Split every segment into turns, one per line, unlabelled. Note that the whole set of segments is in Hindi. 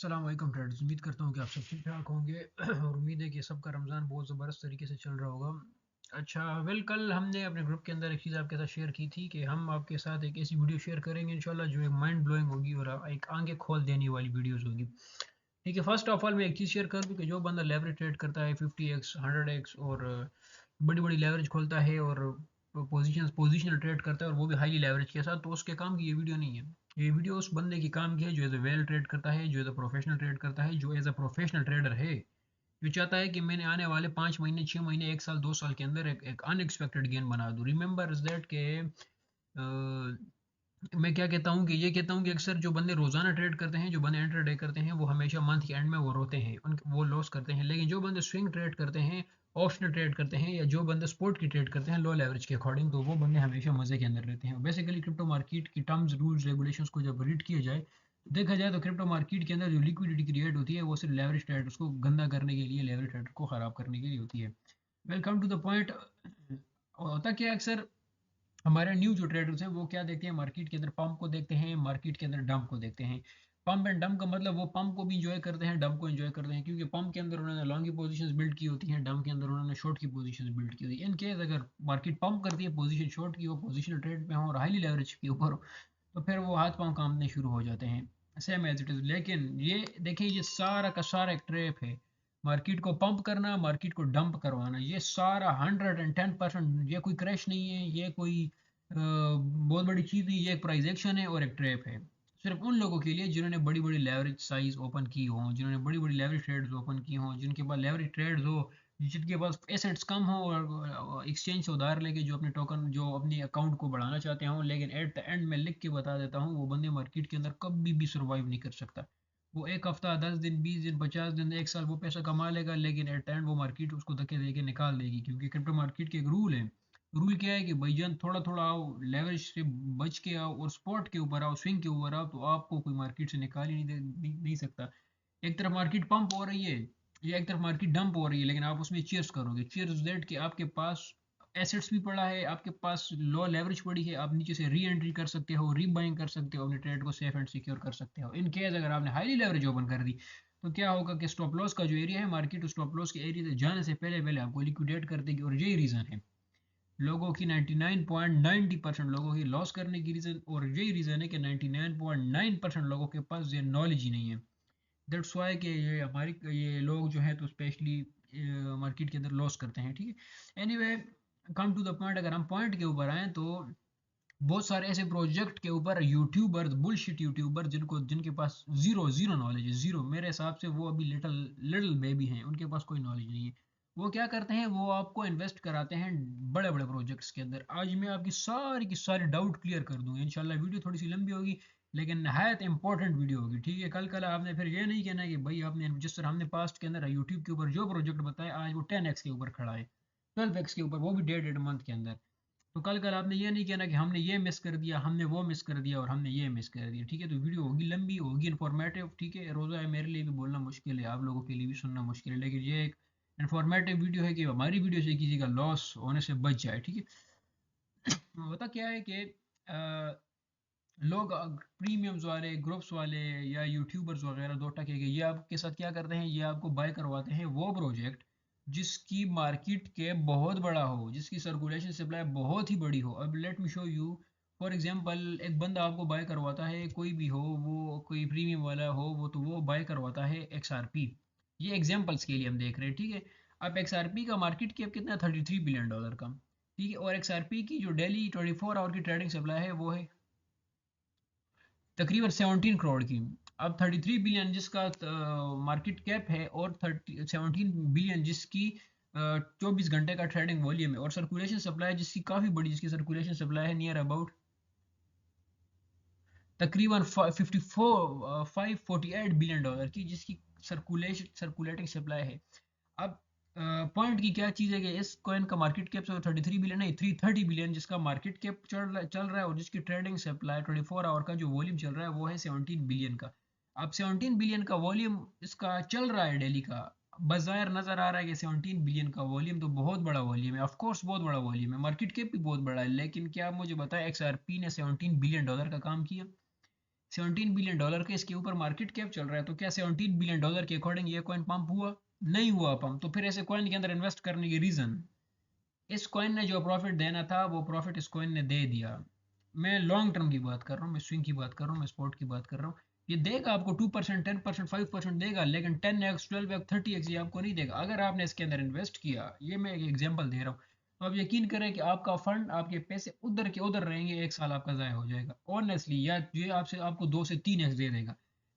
अस्सलाम वालेकुम फ्रेंड्स। उम्मीद करता हूँ कि आप सब ठीक ठाक होंगे और उम्मीद है कि सबका रमज़ान बहुत ज़बरदस्त तरीके से चल रहा होगा। अच्छा कल हमने अपने ग्रुप के अंदर एक चीज़ आपके साथ शेयर की थी कि हम आपके साथ एक ऐसी वीडियो शेयर करेंगे इंशाल्लाह जो एक माइंड ब्लोइंग होगी और एक आंखें खोल देने वाली वीडियोस होगी। ठीक है, फर्स्ट ऑफ ऑल मैं एक चीज़ शेयर कर दूँ कि जो बंदा लेवरेज ट्रेड करता है 50x 100x और बड़ी बड़ी लेवरेज खोलता है और पोजिशनल ट्रेड करता है और वो भी हाईली लेवरेज के साथ, तो उसके काम की ये वीडियो नहीं है। ये वीडियो उस बंदे की काम की है जो एज ए वेल ट्रेड करता है, जो एज अ प्रोफेशनल ट्रेड करता है, जो एज अ प्रोफेशनल ट्रेडर है, जो चाहता है कि मैंने आने वाले 5 महीने 6 महीने 1 साल 2 साल के अंदर एक अनएक्सपेक्टेड गेन बना दूँ। रिमेंबर इज दैट के मैं क्या कहता हूँ कि ये कहता हूँ कि अक्सर जो बंदे रोज़ाना ट्रेड करते हैं, जो बंदे इंट्राडे करते हैं, वो हमेशा मंथ के एंड में वो रोते हैं, उन वो लॉस करते हैं। लेकिन जो बंदे स्विंग ट्रेड करते हैं, ऑप्शनल ट्रेड करते हैं, या जो बंदे स्पोर्ट की ट्रेड करते हैं लो लेवरेज के अकॉर्डिंग, तो वो बंदे हमेशा मज़े के अंदर रहते हैं। बेसिकली क्रिप्टो मार्केट की टर्म्स रूल्स रेगुलेशंस को जब रीड किया जाए, देखा जाए तो क्रिप्टो मार्केट के अंदर जो लिक्विडिटी क्रिएट होती है वो सिर्फ लेवरेज ट्रेडर्स को गंदा करने के लिए, लेवरेज ट्रेडर को ख़राब करने के लिए होती है। Welcome to the point. होता क्या है अक्सर हमारे न्यू जो ट्रेडर्स हैं वो क्या देखते हैं, मार्केट के अंदर पंप को देखते हैं, मार्केट के अंदर डंप को देखते हैं। पंप एंड डंप का मतलब वो पंप को भी इंजॉय करते हैं, डंप को इंजॉय करते हैं, क्योंकि पंप के अंदर उन्होंने लॉन्ग की पोजीशंस बिल्ड की होती हैं, डंप के अंदर उन्होंने शॉर्ट की पोजीशंस बिल्ड की होती है। इन केस अगर मार्केट पंप करती है पोजीशन शॉर्ट की, वो पोजीशनल ट्रेड में हो और हाईली लेवरेज के ऊपर हो, तो फिर वो हाथ पांव कांपने शुरू हो जाते हैं, सेम एज इट इज। लेकिन ये देखिए, ये सारा का सारा एक ट्रैप है। मार्केट को पंप करना, मार्केट को डंप करवाना, ये सारा 110%। ये कोई क्रैश नहीं है, ये कोई बहुत बड़ी चीज़ नहीं, ये एक प्राइस एक्शन है और एक ट्रैप है। सिर्फ उन लोगों के लिए जिन्होंने बड़ी बड़ी लेवरेज साइज ओपन की हो, जिन्होंने बड़ी बड़ी लेवरेज ट्रेड्स ओपन की हो, जिनके पास लेवरेज ट्रेड्स हो, जिनके पास एसेट्स कम हो और एक्सचेंज से उधार लेके जो अपने टोकन, जो अपने अकाउंट को बढ़ाना चाहते हों। लेकिन एट द एंड में लिख के बता देता हूँ, वो बंदे मार्केट के अंदर कभी भी सर्वाइव नहीं कर सकता। वो एक हफ्ता 10 दिन 20 दिन 50 दिन 1 साल वो पैसा कमा लेगा, लेकिन एट द एंड वो मार्केट उसको धक्के दे के निकाल देगी, क्योंकि क्रिप्टो मार्केट के एक रूल है। रूल क्या है कि भाईजान थोड़ा थोड़ा आओ, लेवरेज से बच के आओ और स्पॉट के ऊपर आओ, स्विंग के ऊपर आओ, तो आपको कोई मार्केट से निकाल ही नहीं सकता। एक तरफ मार्केट पंप हो रही है या एक तरफ मार्केट डंप हो रही है, लेकिन आप उसमें चीयर्स करोगे। चीयर्स दैट कि आपके पास एसेट्स भी पड़ा है, आपके पास लो लेवरेज पड़ी है, आप नीचे से री एंट्री कर सकते हो, री बाइंग कर सकते हो, अपने ट्रेड को सेफ एंड सिक्योर कर सकते हो। इन केस अगर आपने हाईली लेवरेज ओपन कर दी, तो क्या होगा कि स्टॉप लॉस का जो एरिया है, मार्केट स्टॉप लॉस के एरिया से जाने से पहले पहले आपको लिक्विडेट कर देगी। और यही रीज़न है लोगों की 99.90% लोगों की लॉस करने की रीज़न, और यही रीज़न है कि 99.9% लोगों के पास ये नॉलेज ही नहीं है। दैट्स वाई कि ये हमारी ये लोग जो हैं तो स्पेशली मार्केट के अंदर लॉस करते हैं। ठीक है, anyway, come to the point. अगर हम पॉइंट के ऊपर आएँ तो बहुत सारे ऐसे प्रोजेक्ट के ऊपर यूट्यूबर, बुलशिट यूट्यूबर, जिनको जिनके पास जीरो जीरो नॉलेज है, जीरो, मेरे हिसाब से वो अभी लिटिल लिटिल बेबी हैं, उनके पास कोई नॉलेज नहीं है। वो क्या करते हैं, वो आपको इन्वेस्ट कराते हैं बड़े बड़े प्रोजेक्ट्स के अंदर। आज मैं आपकी सारी डाउट क्लियर कर दूंगा इंशाल्लाह। वीडियो थोड़ी सी लंबी होगी, लेकिन नहायत इंपॉर्टेंट वीडियो होगी। ठीक है, कल कल आपने फिर ये नहीं कहना कि भाई आपने जिस तरह हमने पास्ट के अंदर यूट्यूब के ऊपर जो प्रोजेक्ट बताया, आज वो 10x के ऊपर खड़ा है, 12x के ऊपर, वो भी डेढ़ डेढ़ मंथ के अंदर। तो कल कल आपने ये नहीं कहना कि हमने ये मिस कर दिया, हमने वो मिस कर दिया और हमने ये मिस कर दिया। ठीक है, तो वीडियो होगी लंबी, होगी इन्फॉर्मेटिव। ठीक है, रोज़ा है, मेरे लिए भी बोलना मुश्किल है, आप लोगों के लिए भी सुनना मुश्किल है, लेकिन ये एक इन्फॉर्मेटिव वीडियो है कि हमारी वीडियो से किसी का लॉस होने से बच जाए। ठीक है, होता क्या है कि लोग प्रीमियम्स वाले, ग्रुप्स वाले या यूट्यूबर्स वगैरह, दो टके के, ये आपके साथ क्या करते हैं, ये आपको बाय करवाते हैं वो प्रोजेक्ट जिसकी मार्केट कैप बहुत बड़ा हो, जिसकी सर्कुलेशन सप्लाई बहुत ही बड़ी हो। अब let me show you. For example, एक बंदा आपको बाय करवाता है, कोई भी हो, वो कोई प्रीमियम वाला हो, वो तो वो बाय करवाता है XRP। ये एग्जांपल्स के लिए हम देख रहे हैं। ठीक है, अब XRP का मार्केट कैप कितना, $33 बिलियन का। ठीक है, और XRP की जो डेली 24 आवर की ट्रेडिंग सप्लाई है वो है तकरीबन 17 करोड़ की। अब 33 बिलियन जिसका मार्केट कैप है, और 17 बिलियन जिसकी 24 घंटे का ट्रेडिंग वॉल्यूम है, और सर्कुलेशन सप्लाई जिसकी काफ़ी बड़ी, जिसकी सर्कुलेशन सप्लाई है नियर अबाउट तकरीबन 548 बिलियन डॉलर की, जिसकी सर्कुलेटिंग सप्लाई है। अब पॉइंट की क्या चीज़ है कि इस कॉइन का मार्केट कैप 33 बिलियन नहीं, 330 बिलियन जिसका मार्केट कैप चल रहा है, और जिसकी ट्रेडिंग सप्लाई 24 आवर का जो वॉल्यूम चल रहा है वो है 17 बिलियन का। अब 17 बिलियन का वॉल्यूम इसका चल रहा है डेली का। बाजार नजर आ रहा है कि 17 बिलियन का वॉल्यूम तो बहुत बड़ा वॉल्यूम है, ऑफ कोर्स बहुत बड़ा वॉल्यूम है, मार्केट कैप भी बहुत बड़ा है, लेकिन क्या आप मुझे बताएं XRP ने $17 बिलियन का काम किया? $17 बिलियन का इसके ऊपर मार्केट कैप चल रहा है, तो क्या $17 बिलियन के अकॉर्डिंग ये कॉइन पंप हुआ? नहीं हुआ पंप। तो फिर ऐसे कॉइन के अंदर इन्वेस्ट करने की रीज़न, इस कॉइन ने जो प्रॉफिट देना था वो प्रॉफिट इस कॉइन ने दे दिया। मैं लॉन्ग टर्म की बात कर रहा हूँ, मैं स्विंग की बात कर रहा हूँ, मैं स्पॉट की बात कर रहा हूँ। ये देगा आपको 2%, 10%, 5% देगा, लेकिन 10x, 12x, 30x ये आपको नहीं देगा अगर आपने इसके अंदर इन्वेस्ट किया। ये मैं एक एग्जांपल दे रहा हूँ। तो आप यकीन करें कि आपका फंड, आपके पैसे उधर के उधर रहेंगे, 1 साल आपका ज़ाया हो जाएगा ऑनेस्टली। या ये आपसे आपको 2 से 3x दे देगा।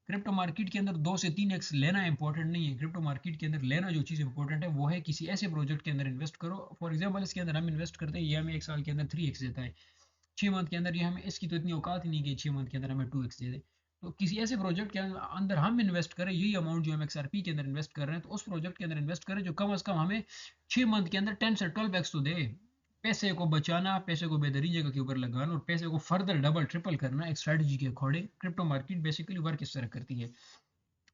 क्रिप्टो मार्केट के अंदर 2 से 3x लेना इंपॉर्टेंट नहीं है। क्रिप्टो मार्केट के अंदर लेना जो चीज़ इंपॉर्टेंट है वो है किसी ऐसे प्रोजेक्ट के अंदर इन्वेस्ट करो। फॉर एग्जांपल इसके अंदर हम इन्वेस्ट करते हैं, ये हमें 1 साल के अंदर 3x देता है, 6 मंथ के अंदर ये हमें, इसकी तो इतनी औकात ही नहीं कि 6 मंथ के अंदर हमें 2x दे दे। तो किसी ऐसे प्रोजेक्ट के अंदर हम इन्वेस्ट करें, यही अमाउंट जो हम XRP के अंदर इन्वेस्ट कर रहे हैं, तो उस प्रोजेक्ट के अंदर इन्वेस्ट करें जो कम से कम हमें 6 मंथ के अंदर 10 से 12x तो दे। पैसे को बचाना, पैसे को बेहतरीन जगह के ऊपर लगाना और पैसे को फर्दर डबल ट्रिपल करना एक स्ट्रेटजी के according crypto market basically work इस तरह करती है।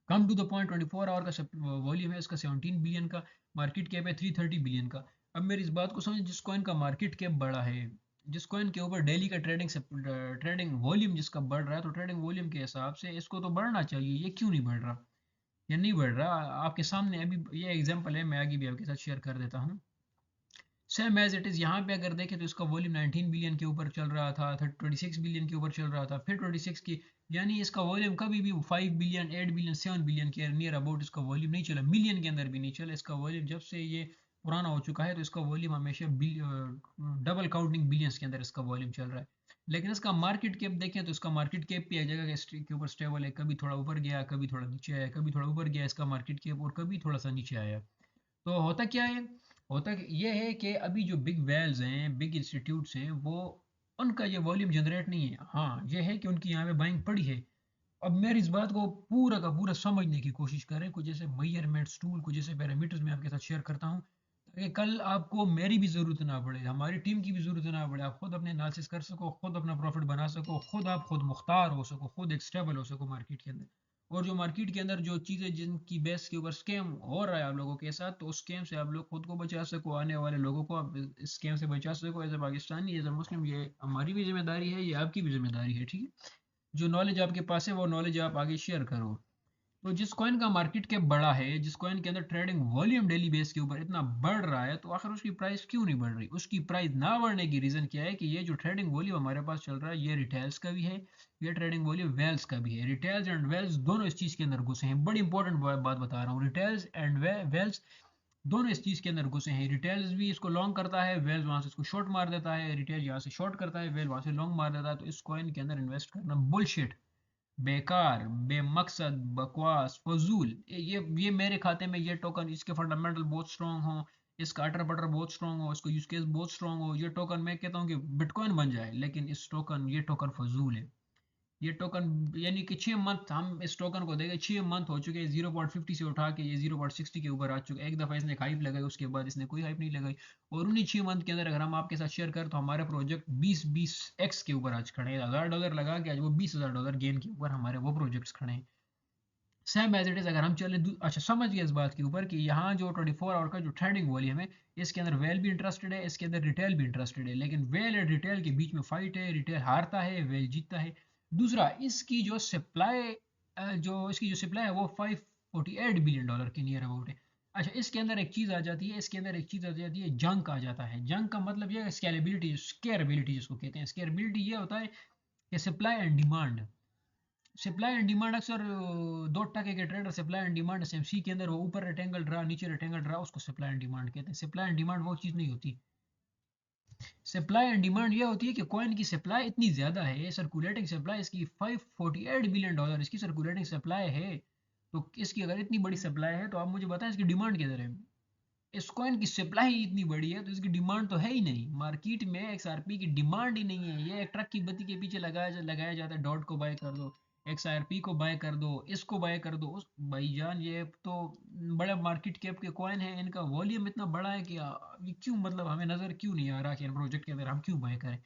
Come to the point, 24 hour का वॉल्यूम है इसका 17 बिलियन का, मार्केट कैप है 330 बिलियन का। अब मेरी इस बात को समझ, जिस कॉइन का मार्केट कैप बड़ा है, जिस कॉइन के ऊपर डेली का ट्रेडिंग वॉल्यूम जिसका बढ़ रहा है, तो ट्रेडिंग वॉल्यूम के हिसाब से इसको तो बढ़ना चाहिए, ये क्यों नहीं बढ़ रहा या नहीं बढ़ रहा? आपके सामने अभी ये एग्जांपल है, मैं आगे भी आपके साथ शेयर कर देता हूँ। सेम एज इट इज़ यहाँ पे अगर देखें तो इसका वॉल्यूम 19 बिलियन के ऊपर चल रहा था, 26 बिलियन के ऊपर चल रहा था, फिर 26 की, यानी इसका वॉल्यूम कभी भी 5 बिलियन, 8 बिलियन, 7 बिलियन के नियर अबाउट इसका वॉल्यूम नहीं चला, मिलियन के अंदर भी नहीं चला इसका वॉल्यूम। जब से ये पुराना हो चुका है तो इसका वॉल्यूम हमेशा डबल काउंटिंग बिलियंस के अंदर इसका वॉल्यूम चल रहा है। लेकिन इसका मार्केट कैप देखें तो इसका मार्केट कैप भी एक जगह के ऊपर स्टेबल है, कभी थोड़ा ऊपर गया, कभी थोड़ा नीचे आया, कभी थोड़ा ऊपर गया इसका मार्केट कैप, और कभी थोड़ा सा नीचे आया। तो होता क्या है, होता ये है कि अभी जो बिग वेल्स हैं, बिग इंस्टीट्यूट्स हैं, वो उनका ये वॉल्यूम जनरेट नहीं है। हाँ ये है कि उनकी यहाँ पे बाइंग पड़ी है। अब मेरी इस बात को पूरा का पूरा समझने की कोशिश करें, कुछ जैसे मेजरमेंट्स टूल, कुछ जैसे पैरामीटर्स मैं आपके साथ शेयर करता हूँ, ताकि कल आपको मेरी भी ज़रूरत ना पड़े, हमारी टीम की भी ज़रूरत ना पड़े, आप खुद अपने एनालिसिस कर सको, खुद अपना प्रॉफिट बना सको, खुद आप खुद मुख्तार हो सको, खुद एक स्टेबल हो सको मार्केट के अंदर। और जो मार्केट के अंदर जो चीज़ें जिनकी बेस के ऊपर स्कैम हो रहा है आप लोगों के साथ, तो उस स्कैम से आप लोग खुद को बचा सको, आने वाले लोगों को आप इस स्कैम से बचा सको। As a Pakistani, as a Muslim, ये हमारी भी जिम्मेदारी है, ये आपकी भी जिम्मेदारी है, ठीक है? जो नॉलेज आपके पास है वो नॉलेज आप आगे शेयर करो। तो जिस कॉइन का मार्केट कैप बड़ा है, जिस कॉइन के अंदर ट्रेडिंग वॉल्यूम डेली बेस के ऊपर इतना बढ़ रहा है, तो आखिर उसकी प्राइस क्यों नहीं बढ़ रही? उसकी प्राइस ना बढ़ने की रीज़न क्या है कि ये जो ट्रेडिंग वॉल्यूम हमारे पास चल रहा है, ये रिटेल्स का भी है, ये ट्रेडिंग वॉल्यूम वेल्स का भी है। रिटेल्स एंड वेल्स दोनों इस चीज़ के अंदर घुसे हैं। बड़ी इंपॉर्टेंट बात बता रहा हूँ, रिटेल्स एंड वेल्स दोनों इस चीज़ के अंदर घुसे हैं। रिटेल्स भी इसको लॉन्ग करता है, वेल्स वहाँ से इसको शॉर्ट मार देता है, रिटेल यहाँ से शॉर्ट करता है, वेल वहाँ से लॉन्ग मार देता है। तो इस कॉइन के अंदर इन्वेस्ट करना बुलशिट, बेकार, बेमकसद, बकवास, फजूल। ये मेरे खाते में ये टोकन, इसके फंडामेंटल बहुत स्ट्रांग हो, इसका अटर पटर बहुत स्ट्रांग हो, इसको यूज केस बहुत स्ट्रांग हो, ये टोकन मैं कहता हूँ कि बिटकॉइन बन जाए, लेकिन ये टोकन फजूल है। ये टोकन, यानी कि 6 मंथ हम इस टोकन को देंगे, 6 मंथ हो चुके हैं 0.50 से उठा के ये 0.60 के ऊपर आ चुका है। एक दफ़ा इसने हाइप लगाई, उसके बाद इसने कोई हाइप नहीं लगाई। और उन्हीं 6 मंथ के अंदर अगर हम आपके साथ शेयर करें तो हमारे प्रोजेक्ट 20-20x के ऊपर आज खड़े हैं। $1000 लगा के आज वो $20,000 गेन के ऊपर हमारे वो प्रोजेक्ट्स खड़े हैं। सेम एज इट इज़ अगर हम चले, अच्छा समझ गए इस बात के ऊपर कि यहाँ जो 24 आवर का जो ट्रेडिंग वॉल्यूम है, इसके अंदर वेल भी इंटरेस्टेड है, इसके अंदर रिटेल भी इंटरेस्टेड है, लेकिन वेल और रिटेल के बीच में फाइट है, रिटेल हारता है, वेल जीतता है। दूसरा, इसकी जो सप्लाई है वो $548 बिलियन के नियर अबाउट है। अच्छा, इसके अंदर एक चीज़ आ जाती है, इसके अंदर एक चीज़ आ जाती है, जंक आ जाता है। जंक का मतलब ये है स्केलेबिलिटी, स्केयरबिलिटी जिसको कहते हैं। स्केयरबिलिटी ये होता है कि supply and demand, supply and demand अक्सर 2 टके के trader supply and demand SMC के अंदर वो ऊपर रेक्टेंगल ड्रा, नीचे रेक्टेंगल ड्रा, उसको सप्लाई एंड डिमांड कहते हैं। सप्लाई एंड डिमांड वो चीज़ नहीं होती। सप्लाई एंड डिमांड ये होती है कि कॉइन की सप्लाई इतनी ज़्यादा है, सर्कुलेटिंग सप्लाई इसकी $548 बिलियन इसकी सर्कुलेटिंग सप्लाई है। तो इसकी अगर इतनी बड़ी सप्लाई है तो आप मुझे बताएं इसकी डिमांड किधर है? इस कॉइन की सप्लाई ही इतनी बड़ी है तो इसकी डिमांड तो है ही नहीं। मार्केट में XRP की डिमांड ही नहीं है। ये एक ट्रक की बत्ती के पीछे लगाया जाता है, डॉट को बाय कर दो, XRP को बाय कर दो, इसको बाय कर दो, उस भाईजान ये तो बड़ा मार्केट कैप के कॉइन है, इनका वॉल्यूम इतना बड़ा है कि ये क्यों, मतलब हमें नज़र क्यों नहीं आ रहा कि इन प्रोजेक्ट के अंदर हम क्यों बाय करें?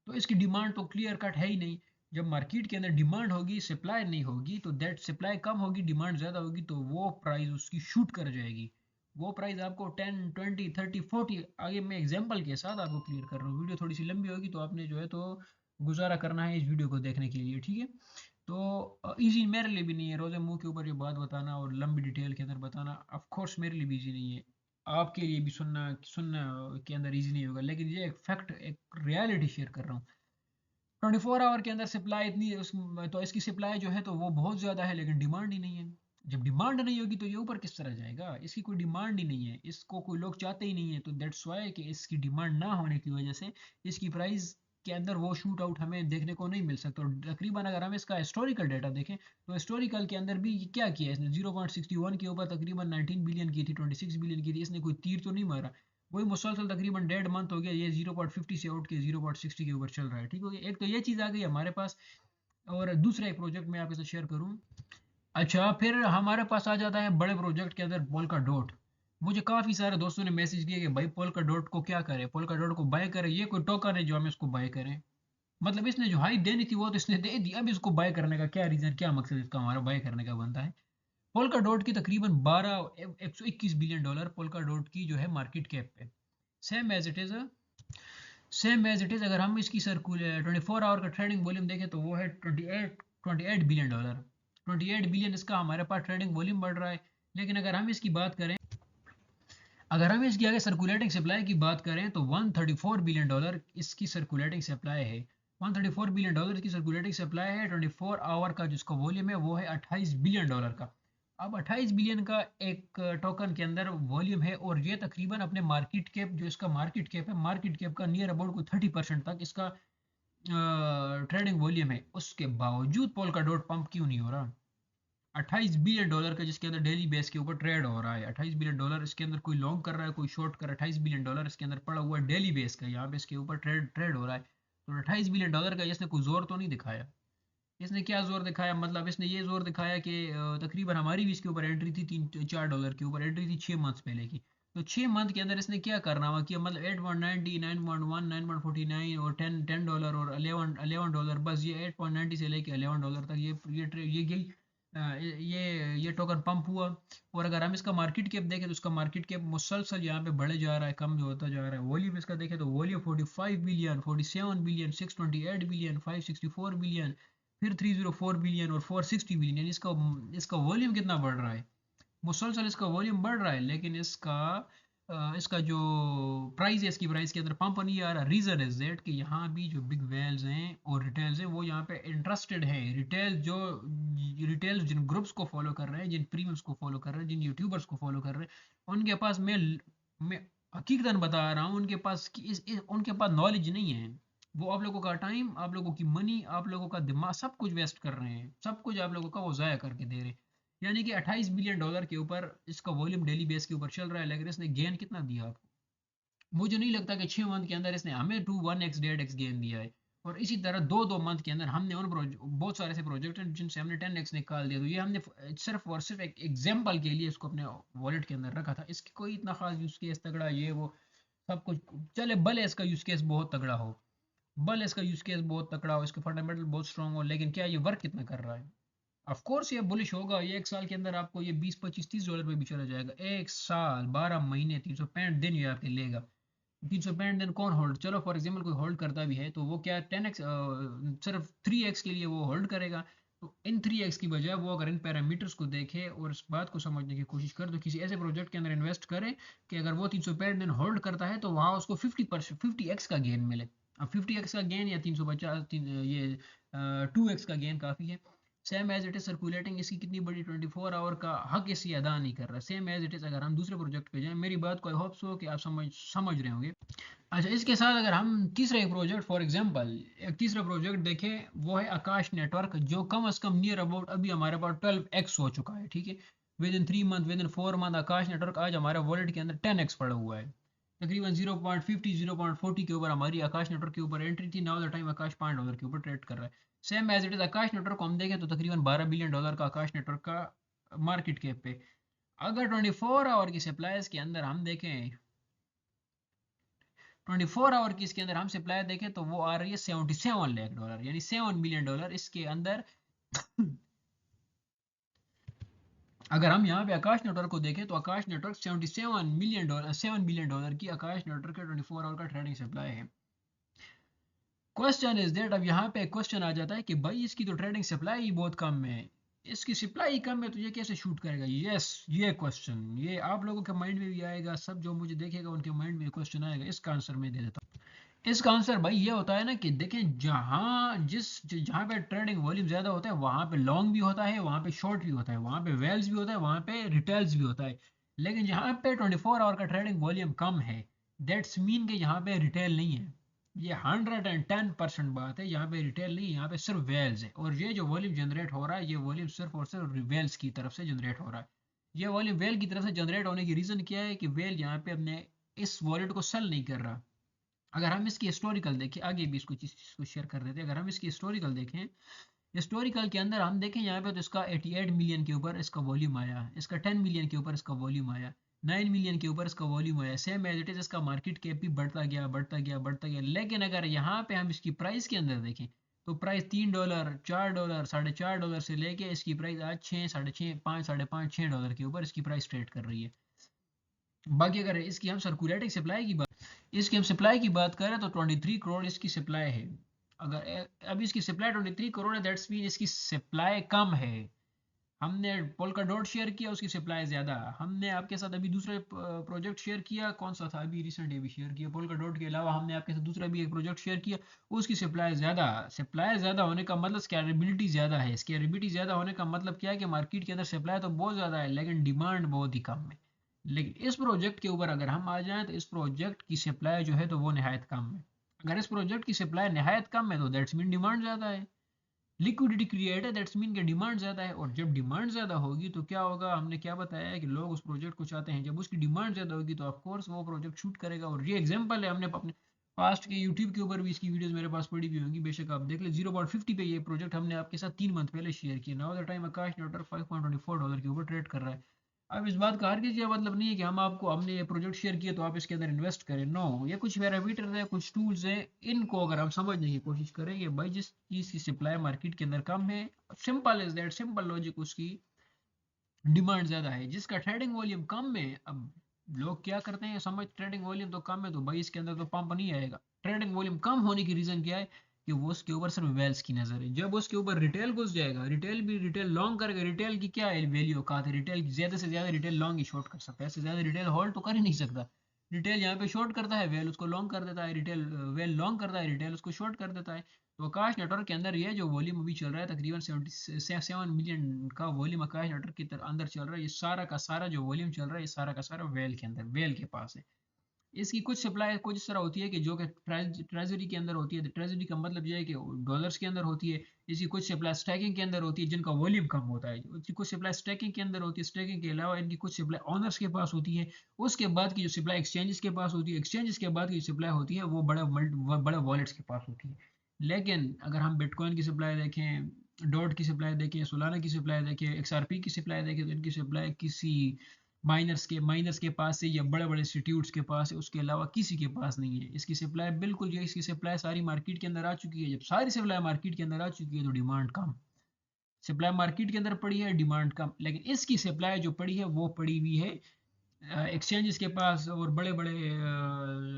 तो इसकी डिमांड तो क्लियर कट है ही नहीं। जब मार्केट के अंदर डिमांड होगी, सप्लाई नहीं होगी, तो दैट सप्लाई कम होगी, डिमांड ज़्यादा होगी, तो वो प्राइस उसकी शूट कर जाएगी। वो प्राइस आपको 10, 20, 30, 40, आगे मैं एग्जांपल के साथ आपको क्लियर कर रहा हूँ, वीडियो थोड़ी सी लंबी होगी तो आपने जो है तो गुजारा करना है इस वीडियो को देखने के लिए, ठीक है। तो इजी मेरे लिए भी नहीं है रोज़े मुंह के ऊपर ये बात बताना और लंबी डिटेल के अंदर बताना, ऑफ कोर्स मेरे लिए भी इजी नहीं है, आपके लिए भी सुनना सुनना के अंदर इजी नहीं होगा, लेकिन ये एक फैक्ट, एक रियलिटी शेयर कर रहा हूँ। 24 आवर के अंदर सप्लाई इतनी तो इसकी सप्लाई जो है तो वो बहुत ज़्यादा है, लेकिन डिमांड ही नहीं है। जब डिमांड नहीं होगी तो ये ऊपर किस तरह जाएगा, इसकी कोई डिमांड ही नहीं है, इसको कोई लोग चाहते ही नहीं है, तो दैट्स वाई कि इसकी डिमांड ना होने की वजह से इसकी प्राइस के अंदर वो शूट आउट हमें देखने को नहीं मिल सकता। और तकरीबन अगर हम इसका हिस्टोरिकल डाटा देखें तो हिस्टोरिकल के अंदर भी क्या किया इसने, 0.61 के ऊपर तकरीबन 19 बिलियन की थी, 26 बिलियन की थी, इसने कोई तीर तो नहीं मारा। वही मुसलसल तकरीबन 1.5 मंथ हो गया ये 0.50 से उठ के 0.60 के ऊपर चल रहा है, ठीक हो गया। एक तो ये चीज़ आ गई हमारे पास, और दूसरा एक प्रोजेक्ट मैं आपके साथ शेयर करूँ। अच्छा, फिर हमारे पास आ जाता है बड़े प्रोजेक्ट के अंदर पोल्का डॉट। मुझे काफ़ी सारे दोस्तों ने मैसेज किया कि भाई पोल्का डॉट को क्या करें, पोल्का डॉट को बाय करें, ये कोई टोकन है जो हम इसको बाय करें। मतलब इसने जो हाइप देनी थी वो तो इसने दे दी, अब इसको बाय करने का क्या रीज़न, क्या मकसद इसका हमारा बाय करने का बनता है। पोल्का डॉट की तकरीबन 121 बिलियन डॉलर पोल्का डॉट की जो है मार्केट कैप पे। Same as it is same as it is अगर हम इसकी सर्कुलर 24 आवर का ट्रेडिंग वॉल्यूम देखें तो वो है 28 बिलियन डॉलर। 28 बिलियन इसका हमारे पास ट्रेडिंग वॉल्यूम बढ़ रहा है। लेकिन अगर हम इसकी बात करें, अगर हम इसकी आगे सर्कुलेटिंग सप्लाई की बात करें तो 134 बिलियन डॉलर इसकी सर्कुलेटिंग सप्लाई है। 134 बिलियन डॉलर की सर्कुलेटिंग सप्लाई है। 24 आवर का जिसका वॉल्यूम है वो है 28 बिलियन डॉलर का। अब 28 बिलियन का एक टोकन के अंदर वॉल्यूम है, और ये तकरीबन अपने मार्केट कैप, जो इसका मार्केट कैप है, मार्केट कैप का नियर अबाउट को 30% तक इसका ट्रेडिंग वॉल्यूम है। उसके बावजूद पोल्का डॉट पंप क्यों नहीं हो रहा? 28 बिलियन डॉलर का जिसके अंदर डेली बेस के ऊपर ट्रेड हो रहा है, 28 बिलियन डॉलर इसके अंदर कोई लॉन्ग कर रहा है कोई शॉर्ट कर रहा है, 28 बिलियन डॉलर इसके अंदर पड़ा हुआ है डेली बेस का, यहाँ पे इसके ऊपर ट्रेड ट्रेड हो रहा है। तो 28 बिलियन डॉलर का इसने कोई जोर तो नहीं दिखाया। इसने क्या जोर दिखाया, मतलब इसने ये जोर दिखाया कि तकरीबन हमारी भी इसके ऊपर एंट्री थी, 3-4 डॉलर के ऊपर एंट्री थी 6 मंथ्स पहले की। तो 6 मंथ के अंदर इसने क्या करना हुआ कि मतलब 8.90, 9.1, 9.49 और 10 डॉलर और 11 डॉलर, बस ये 8.90 से लेके 11 डॉलर तक ये गई। ये टोकन पंप हुआ। और अगर हम इसका मार्केट कैप देखें तो इसका मार्केट कैप मुसलसल यहाँ पे बढ़े जा रहा है, कम होता जा रहा है। वॉल्यूम इसका देखें तो volume 45 billion, 47 billion, 628 billion, 564 billion, फिर 304 बिलियन और 460 बिलियन। इसका इसका वॉल्यूम कितना बढ़ रहा है, मुसलसल इसका वॉल्यूम बढ़ रहा है, लेकिन इसका जो प्राइस है, इसकी प्राइस के अंदर पंप नहीं आ रहा। रीज़न इज दैट कि यहाँ भी जो बिग वेल्स हैं और रिटेल्स हैं वो यहाँ पे इंटरेस्टेड हैं। रिटेल जिन ग्रुप्स को फॉलो कर रहे हैं, जिन प्रीमियम्स को फॉलो कर रहे हैं, जिन यूट्यूबर्स को फॉलो कर रहे हैं, उनके पास मैं हकीकतन बता रहा हूँ, उनके पास नॉलेज नहीं है। वो आप लोगों का टाइम, आप लोगों की मनी, आप लोगों का दिमाग सब कुछ वेस्ट कर रहे हैं, सब कुछ आप लोगों का वो ज़ाया करके दे रहे हैं। यानी कि 28 बिलियन डॉलर के ऊपर इसका वॉल्यूम डेली बेस के ऊपर चल रहा है, लेकिन इसने गेन कितना दिया आपको? मुझे नहीं लगता कि 6 मंथ के अंदर इसने हमें 1x 1.5x गेन दिया है। और इसी तरह 2-2 मंथ के अंदर हमने बहुत सारे ऐसे प्रोजेक्ट हैं जिनसे हमने 10x निकाल दिया। तो ये हमने सिर्फ और सिर्फ एक एग्जाम्पल के लिए इसको अपने वॉलेट के अंदर रखा था। इसकी कोई इतना खास यूज केस तगड़ा ये वो सब कुछ चले, भले इसका यूज केस बहुत तगड़ा हो, भले इसका यूज केस बहुत तगड़ा हो, इसके फंडामेंटल बहुत स्ट्रांग हो, लेकिन क्या ये वर्क कितना कर रहा है? ऑफ कोर्स ये बुलिश होगा, ये एक साल के अंदर आपको ये 20-25-30 डॉलर पे भी चला जाएगा। एक साल 12 महीने 365 दिन ये आपके लेगा। 365 दिन कौन होल्ड, चलो फॉर एग्जांपल कोई होल्ड करता भी है तो वो क्या 10x सिर्फ 3x के लिए वो होल्ड करेगा। तो इन 3x की बजाय वो अगर इन पैरामीटर्स को देखे और इस बात को समझने की कोशिश करे तो किसी ऐसे प्रोजेक्ट के अंदर इन्वेस्ट करे कि अगर वो 365 दिन होल्ड करता है तो वहाँ उसको 50x का गेन मिले। अब 50x का गेन या 350 ये 2x का गेन काफ़ी है। Same as it is circulating इसकी कितनी बड़ी 24 आवर का हक इसी अदा नहीं कर रहा। सेम एज इट इज अगर हम दूसरे प्रोजेक्ट पे जाएं, मेरी बात को आई होप सो कि आप समझ रहे होंगे। अच्छा, इसके साथ अगर हम तीसरा एक प्रोजेक्ट फॉर एग्जांपल एक तीसरा प्रोजेक्ट देखें, वो है आकाश नेटवर्क, जो कम से कम नियर अबाउट अभी हमारे पास 12x हो चुका है, ठीक है। With in 3 month, with in 4 month Akash network आज हमारे वॉलेट के अंदर 10x पड़ा हुआ है। तकरीबन 0.50 0.40 के ऊपर हमारी आकाश नेटवर्क के ऊपर एंट्री थी। नाउ द टाइम आकाश $5 के ऊपर ट्रेड कर रहा है। Same as it is Akash network को हम देखें तो तकरीबन 12 बिलियन डॉलर का आकाश नेटवर्क का मार्केट कैप पे। अगर 24 आवर की सप्लाईज के अंदर हम देखें, 24 आवर की इसके अंदर हम सप्लाई देखें तो वो आ रही है 77 लाख डॉलर, यानी 7 बिलियन डॉलर इसके अंदर। अगर हम यहाँ पे आकाश नेटवर्क को देखें तो आकाश नेटवर्क 7 बिलियन डॉलर की आकाश नेटवर्क का 24 आवर का ट्रेडिंग सप्लाई है। क्वेश्चन इज दैट, अब यहाँ पे क्वेश्चन आ जाता है कि भाई इसकी तो ट्रेडिंग सप्लाई ही बहुत कम है, इसकी सप्लाई कम है तो ये कैसे शूट करेगा। यस, ये क्वेश्चन ये आप लोगों के माइंड में भी आएगा, सब जो मुझे देखेगा उनके माइंड में क्वेश्चन आएगा। इसका आंसर मैं दे देता हूँ। इसका आंसर भाई ये होता है ना कि देखें, जहाँ पे ट्रेडिंग वॉल्यूम ज्यादा होता है वहां पे लॉन्ग भी होता है, वहां पे शॉर्ट भी होता है, वहां पे वेल्स भी होता है, वहां पे रिटेल्स भी होता है। लेकिन जहाँ पे 24 आवर का ट्रेडिंग वॉल्यूम कम है, दैट्स मीन कि यहाँ पे रिटेल नहीं है। ये 110% बात है, यहाँ पे रिटेल नहीं, यहाँ पे सिर्फ वेल्स है। और ये जो वॉल्यूम जनरेट हो रहा है, ये वॉल्यूम सिर्फ और सिर्फ वेल्स की तरफ से जनरेट हो रहा है। ये वॉल्यूम वेल की तरफ से जनरेट होने की रीजन क्या है कि वेल यहाँ पे अपने इस वॉलेट को सेल नहीं कर रहा। अगर हम इसकी हिस्टोरिकल देखें, आगे भी इसको चीज को शेयर कर देते हैं, अगर हम इसकी हिस्टोरिकल देखें, हिस्टोरिकल के अंदर हम देखें यहाँ पे तो इसका 88 मिलियन के ऊपर इसका वॉल्यूम आया, इसका 10 मिलियन के ऊपर इसका वॉल्यूम आया, 9 मिलियन के ऊपर इसका वॉल्यूम आया, सेम एज इट इज इसका मार्केट कैप भी बढ़ता गया बढ़ता गया बढ़ता गया। लेकिन अगर यहाँ पे हम इसकी प्राइस के अंदर देखें तो प्राइस $3 $4 $4.5 से लेके इसकी प्राइस आज 6 6.5 5 5.5 $6 के ऊपर इसकी प्राइस ट्रेड कर रही है। बाकी अगर इसकी हम सर्कुलेटिंग सप्लाई की बात, इसकी हम सप्लाई की बात करें तो 23 करोड़ इसकी सप्लाई है। अगर अभी इसकी सप्लाई 23 करोड़ है, दैट्स मीन इसकी सप्लाई कम है। हमने पोल्का डॉट शेयर किया, उसकी सप्लाई ज्यादा। हमने आपके साथ अभी दूसरा प्रोजेक्ट शेयर किया, कौन सा था अभी रिसेंट अभी शेयर किया, पोल्का डॉट के अलावा हमने आपके साथ दूसरा भी एक प्रोजेक्ट शेयर किया, उसकी सप्लाई ज्यादा। सप्लाई ज्यादा होने का मतलब स्कैलेबिलिटी ज्यादा है। स्कैलेबिलिटी ज्यादा होने का मतलब क्या है कि मार्केट के अंदर सप्लाई तो बहुत ज्यादा है लेकिन डिमांड बहुत ही कम है। लेकिन इस प्रोजेक्ट के ऊपर अगर हम आ जाएं तो इस प्रोजेक्ट की सप्लाई जो है तो वो नहायत कम है। अगर इस प्रोजेक्ट की सप्लाई नहायत कम है तो दैट्स मीन डिमांड ज़्यादा है। लिक्विडिटी क्रिएट है, दैट्स मीन कि डिमांड ज़्यादा है। और जब डिमांड ज़्यादा होगी तो क्या होगा, हमने क्या बताया है कि लोग उस प्रोजेक्ट को चाहते हैं। जब उसकी डिमांड ज़्यादा होगी तो ऑफकोर्स वो प्रोजेक्ट शूट करेगा। और ये एग्जाम्पल है, हमने अपने पास्ट के यूट्यूब के ऊपर भी इसकी वीडियोस मेरे पास पड़ी भी होंगी, बेशक आप देख ले। 0.50 पे ये प्रोजेक्ट हमने आपके साथ 3 मंथ पहले शेयर किया। Now the time Akash network $5.24 के ऊपर ट्रेड कर रहा है। अब इस बात का हर किसी का मतलब नहीं है कि हमने ये प्रोजेक्ट शेयर किया तो आप इसके अंदर इन्वेस्ट करें। नो, ये कुछ पैरामीटर है, कुछ टूल्स हैं, इनको अगर हम समझने की कोशिश करें कि भाई जिस चीज़ की सप्लाई मार्केट के अंदर कम है, simple is that, simple logic, उसकी डिमांड ज़्यादा है। जिसका ट्रेडिंग वॉल्यूम कम है, अब लोग क्या करते हैं, समझ ट्रेडिंग वॉल्यूम तो कम है तो भाई इसके अंदर तो पंप नहीं आएगा। ट्रेडिंग वॉल्यूम कम होने की रीज़न क्या है कि वो उसके ऊपर सिर्फ वेल्स की नज़र है। जब उसके ऊपर रिटेल घुस जाएगा, रिटेल लॉन्ग करेगा। रिटेल की क्या है वैल्यू, कहा था रिटेल ज़्यादा से ज़्यादा रिटेल लॉन्ग ही शॉर्ट कर सकता है, इससे ज़्यादा रिटेल होल्ड तो कर ही नहीं सकता। रिटेल यहाँ पे शॉर्ट करता है, वेल उसको लॉन्ग कर देता है, रिटेल वेल लॉन्ग करता है, रिटेल उसको शॉर्ट कर देता है। तो आकाश नेटवर्क के अंदर ये जो वॉल्यूम अभी चल रहा है तकरीबन 77 मिलियन का वॉल्यूम आकाश नेटवर्क के अंदर चल रहा है। ये सारा का सारा जो वॉल्यूम चल रहा है, ये सारा का सारा वेल के अंदर, वेल के पास है। इसकी कुछ सप्लाई कुछ इस तरह होती है कि जो कि ट्रेजरी के अंदर होती है। ट्रेजरी का मतलब यह है कि डॉलर्स के अंदर होती है। इसकी कुछ सप्लाई स्टैकिंग के अंदर होती है जिनका वॉल्यूम कम होता है। इसकी कुछ सप्लाई स्टैकिंग के अंदर होती है। स्टैकिंग के अलावा इनकी कुछ सप्लाई ऑनर्स के पास होती है। उसके बाद की जो सप्लाई एक्सचेंजेस के पास होती है। एक्सचेंजेस के बाद की जो सप्लाई होती है वो बड़े वॉलेट्स के पास होती है। लेकिन अगर हम बिटकॉइन की सप्लाई देखें, डॉट की सप्लाई देखें, सोलाना की सप्लाई देखें, एक्सआरपी की सप्लाई देखें, तो इनकी सप्लाई किसी माइनर्स के पास है या बड़े बड़े इंस्टीट्यूट्स के पास है, उसके अलावा किसी के पास नहीं है। इसकी सप्लाई बिल्कुल जो इसकी सप्लाई सारी मार्केट के अंदर आ चुकी है। जब सारी सप्लाई मार्केट के अंदर आ चुकी है तो डिमांड कम। सप्लाई मार्केट के अंदर पड़ी है, डिमांड कम। लेकिन इसकी सप्लाई जो पड़ी है वो पड़ी हुई है एक्सचेंजेस के पास और बड़े बड़े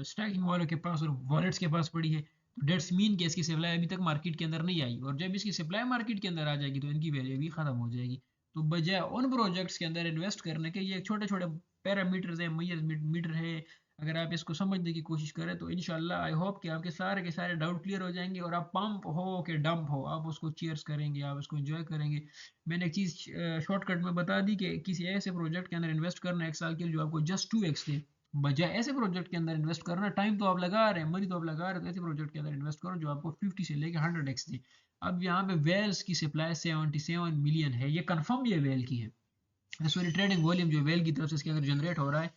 स्टैकिंग वालों के पास और वॉलेट्स के पास पड़ी है। तो डेट्स मीन कि इसकी सप्लाई अभी तक मार्केट के अंदर नहीं आई। और जब इसकी सप्लाई मार्केट के अंदर आ जाएगी तो इनकी वैल्यू भी खत्म हो जाएगी। तो बजाय उन प्रोजेक्ट्स के अंदर इन्वेस्ट करने के, ये छोटे छोटे पैरामीटर्स है, मीटर है, अगर आप इसको समझने की कोशिश करें तो इंशाल्लाह आई होप कि आपके सारे के सारे डाउट क्लियर हो जाएंगे और आप पंप हो के डंप हो, आप उसको चीयर्स करेंगे, आप उसको एंजॉय करेंगे। मैंने एक चीज़ शॉर्टकट में बता दी कि किसी ऐसे प्रोजेक्ट के अंदर इन्वेस्ट करना 1 साल के लिए जो आपको जस्ट 2x दे, बजाय ऐसे प्रोजेक्ट के अंदर इन्वेस्ट करना, टाइम तो आप लगा रहे हैं, मनी तो आप लगा रहे हैं, तो ऐसे प्रोजेक्ट के अंदर इन्वेस्ट करो जो आपको 50 से लेकर 100x दे। अब यहाँ पे वेल्स की सप्लाई 77 मिलियन है, ये कंफर्म ये वेल की है। सॉरी, ट्रेडिंग वॉल्यूम जो वेल की तरफ से इसके अंदर जनरेट हो रहा है।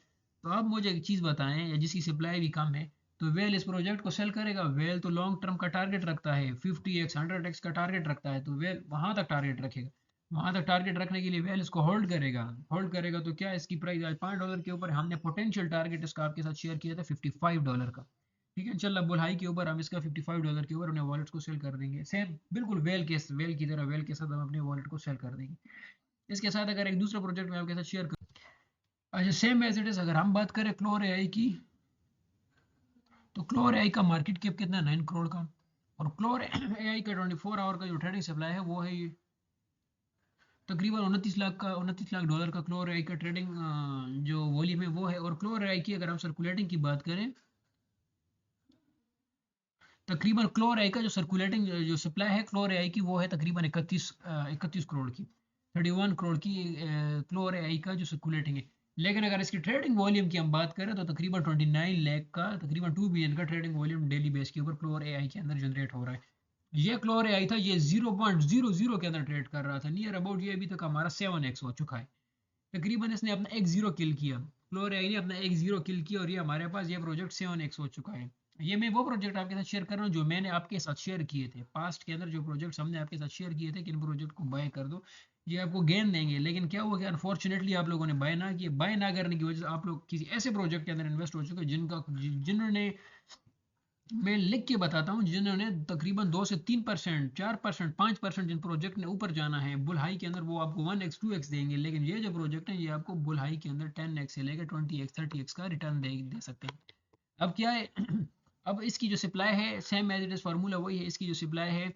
तो आप मुझे एक चीज़ बताएं, या जिसकी सप्लाई भी कम है, तो वेल इस प्रोजेक्ट को सेल करेगा। वेल तो लॉन्ग टर्म का टारगेट रखता है, 50x 100x का टारगेट रखता है, तो वेल वहां तक टारगेट रखेगा। वहां तक टारगेट रखने के लिए वेल इसको होल्ड करेगा। होल्ड करेगा तो क्या, इसकी प्राइस आज $5 के ऊपर, हमने पोटेंशियल टारगेट इसका आपके साथ शेयर किया था $55 का। ठीक है, चल बुल हाई के ऊपर हम इसका $55 के ऊपर अपने वॉलेट को सेल कर देंगे। सेम बिल्कुल वेल की तरह, वेल के साथ हम अपने वॉलेट को सेल कर देंगे। इसके साथ अगर एक दूसरा प्रोजेक्ट मैं आपके साथ शेयर कर, अच्छा सेम एज इट इज अगर हम बात करें क्लोर एआई की, तो क्लोर एआई का मार्केट कैप कितना है, 9 करोड़ का। और क्लोर एआई का 24 आवर का जो ट्रेडिंग सप्लाई है वो है तकरीबन 29 लाख डॉलर का क्लोर एआई का ट्रेडिंग जो वॉल्यूम है वो है। और क्लोर एआई की अगर हम सर्कुलेटिंग की बात करें, तकरीबन क्लोर एआई का जो सर्कुलेटिंग जो सप्लाई है क्लोर एआई की वो है तकरीबन 31 करोड़ की, 31 करोड़ की क्लोर एआई का जो सर्कुलेटिंग है। लेकिन अगर इसकी ट्रेडिंग वॉल्यूम की हम बात करें तो तकरीबन 29 लाख का, तकरीबन 2 बिलियन का ट्रेडिंग वॉल्यूम डेली बेस के ऊपर क्लोर एआई के अंदर जनरेट हो रहा है। ये क्लोर एआई था, ये 0.00 के अंदर ट्रेड कर रहा था, नियर अबाउट ये अभी तक हमारा 7x हो चुका है। तकरीबन इसने अपना एक जीरो किल किया, फ्लोर आई ने अपना एक जीरो किल किया, और ये हमारे पास ये प्रोजेक्ट 7x हो चुका है। ये मैं वो प्रोजेक्ट आपके साथ शेयर कर रहा हूँ जो मैंने आपके साथ शेयर किए थे पास्ट के अंदर, जो प्रोजेक्ट्स हमने आपके साथ शेयर किए थे कि इन प्रोजेक्ट को बाय कर दो, ये आपको गेन देंगे। लेकिन क्या हुआ कि अनफॉर्चुनेटली आप लोगों ने बाय ना किए, बाय ना करने की वजह से आप लोग किसी ऐसे प्रोजेक्ट के अंदर इन्वेस्ट हो चुके जिन्होंने, मैं लिख के बताता हूँ, जिन्होंने तकरीबन 2 से 3%, 4%, 5% जिन प्रोजेक्ट ने ऊपर जाना है बुल हाई के अंदर, वो आपको 1x 2x देंगे। लेकिन ये जो प्रोजेक्ट है ये आपको बुल हाई के अंदर 10x से लेकर 20x 30x का रिटर्न दे सकते हैं। अब क्या है अब इसकी जो सप्लाई है same as it is formula वही है। इसकी जो सप्लाई है